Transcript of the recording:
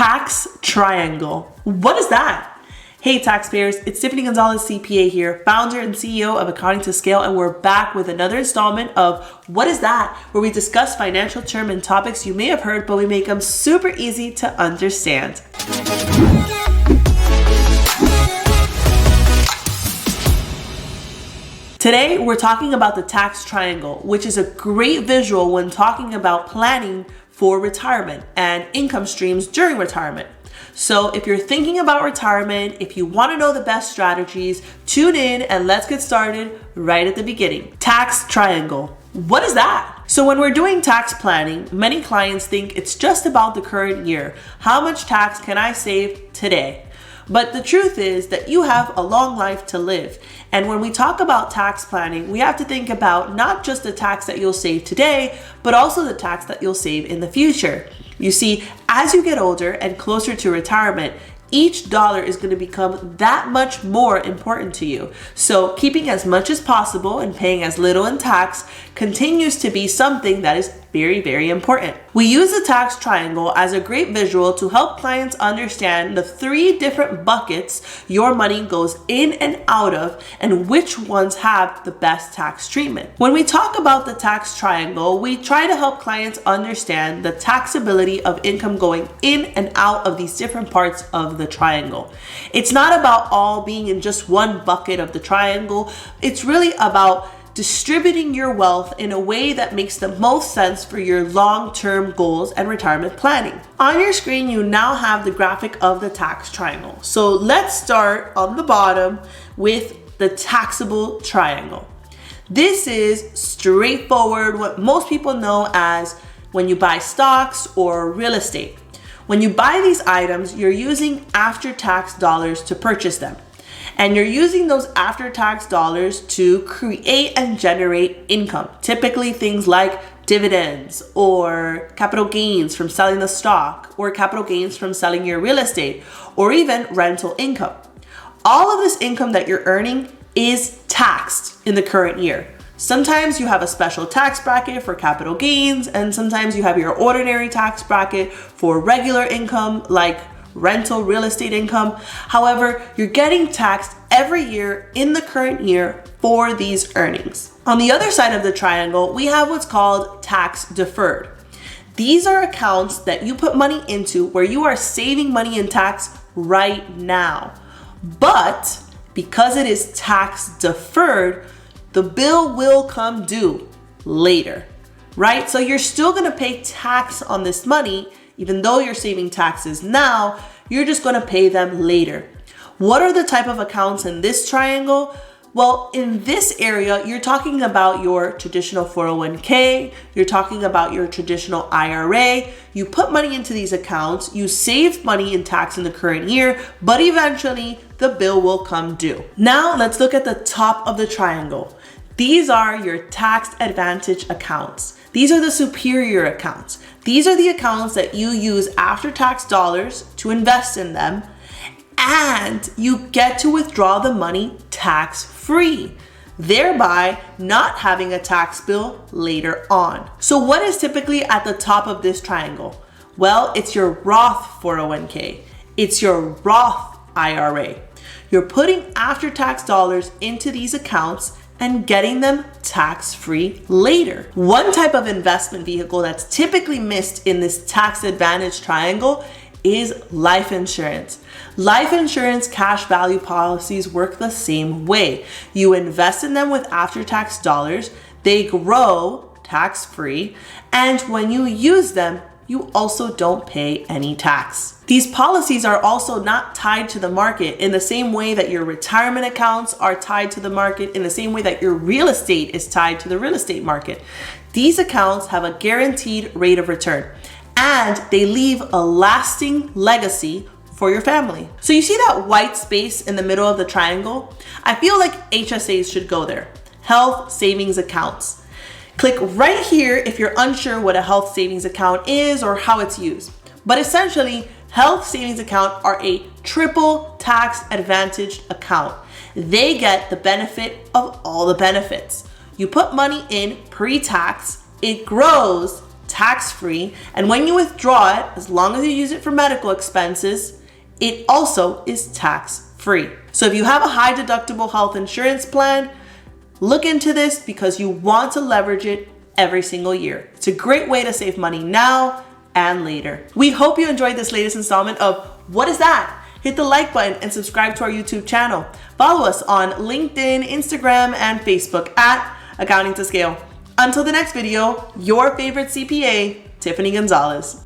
Tax triangle. What is that? Hey taxpayers, it's Tiffany Gonzalez CPA here, founder and CEO of Accounting to Scale, and we're back with another installment of What is That?, where we discuss financial terms and topics you may have heard, but we make them super easy to understand. Today, we're talking about the tax triangle, which is a great visual when talking about planning for retirement and income streams during retirement. So if you're thinking about retirement, if you want to know the best strategies, tune in and let's get started right at the beginning. Tax triangle. What is that? So when we're doing tax planning, many clients think it's just about the current year. How much tax can I save today? But the truth is that you have a long life to live. And when we talk about tax planning, we have to think about not just the tax that you'll save today, but also the tax that you'll save in the future. You see, as you get older and closer to retirement, each dollar is going to become that much more important to you. So keeping as much as possible and paying as little in tax continues to be something that is very, very important. We use the tax triangle as a great visual to help clients understand the 3 different buckets your money goes in and out of and which ones have the best tax treatment. When we talk about the tax triangle, we try to help clients understand the taxability of income going in and out of these different parts of the triangle. It's not about all being in just one bucket of the triangle. It's really about distributing your wealth in a way that makes the most sense for your long-term goals and retirement planning. On your screen, you now have the graphic of the tax triangle. So let's start on the bottom with the taxable triangle. This is straightforward, what most people know as when you buy stocks or real estate. When you buy these items, you're using after-tax dollars to purchase them. And you're using those after-tax dollars to create and generate income. Typically things like dividends or capital gains from selling the stock or capital gains from selling your real estate or even rental income. All of this income that you're earning is taxed in the current year. Sometimes you have a special tax bracket for capital gains, and sometimes you have your ordinary tax bracket for regular income like rental real estate income. However, you're getting taxed every year in the current year for these earnings. On the other side of the triangle, we have what's called tax-deferred. These are accounts that you put money into where you are saving money in tax right now. But because it is tax-deferred, the bill will come due later, right? So you're still gonna pay tax on this money. Even though you're saving taxes now, you're just going to pay them later. What are the type of accounts in this triangle? Well, in this area, you're talking about your traditional 401k, you're talking about your traditional IRA. You put money into these accounts, you save money in tax in the current year, but eventually the bill will come due. Now let's look at the top of the triangle. These are your tax advantage accounts. These are the superior accounts. These are the accounts that you use after-tax dollars to invest in them, and you get to withdraw the money tax-free, thereby not having a tax bill later on. So what is typically at the top of this triangle? Well, it's your Roth 401k. It's your Roth IRA. You're putting after-tax dollars into these accounts and getting them tax-free later. One type of investment vehicle that's typically missed in this tax advantage triangle is life insurance. Life insurance cash value policies work the same way. You invest in them with after-tax dollars, they grow tax-free, and when you use them, you also don't pay any tax. These policies are also not tied to the market in the same way that your retirement accounts are tied to the market, in the same way that your real estate is tied to the real estate market. These accounts have a guaranteed rate of return, and they leave a lasting legacy for your family. So you see that white space in the middle of the triangle? I feel like HSAs should go there. Health savings accounts. Click right here if you're unsure what a health savings account is or how it's used. But essentially, health savings account are a triple tax advantaged account. They get the benefit of all the benefits. You put money in pre-tax, it grows tax-free, and when you withdraw it, as long as you use it for medical expenses, it also is tax-free. So if you have a high deductible health insurance plan, look into this because you want to leverage it every single year. It's a great way to save money now and later. We hope you enjoyed this latest installment of What Is That? Hit the like button and subscribe to our YouTube channel. Follow us on LinkedIn, Instagram, and Facebook at Accounting to Scale. Until the next video, your favorite CPA, Tiffany Gonzalez.